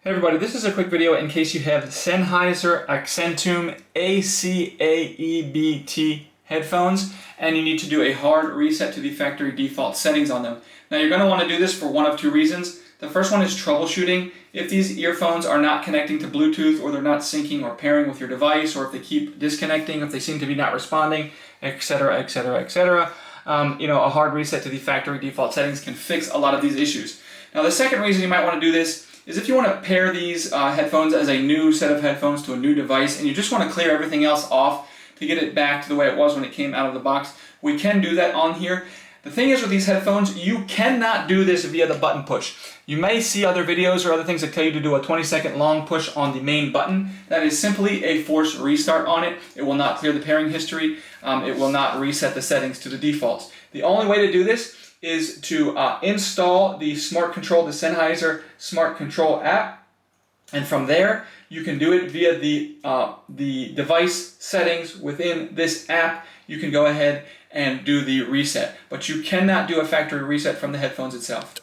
Hey everybody, this is a quick video in case you have Senheisser ACCENTUM ACEBT headphones and you need to do a hard reset to the factory default settings on them. Now you're going to want to do this for one of two reasons. The first one is troubleshooting. If these earphones are not connecting to Bluetooth, or they're not syncing or pairing with your device, or if they keep disconnecting, if they seem to be not responding, etc., etc., etc., a hard reset to the factory default settings can fix a lot of these issues. Now the second reason you might want to do this is if you want to pair these headphones as a new set of headphones to a new device and you just want to clear everything else off to get it back to the way it was when it came out of the box, we can do that on here. The thing is with these headphones, you cannot do this via the button push. You may see other videos or other things that tell you to do a 20-second long push on the main button. That is simply a forced restart on it. It will not clear the pairing history. It will not reset the settings to the defaults. The only way to do this is to install the Smart Control, the Senheisser Smart Control app, and from there you can do it via the device settings within this app. You can go ahead and do the reset, but you cannot do a factory reset from the headphones itself.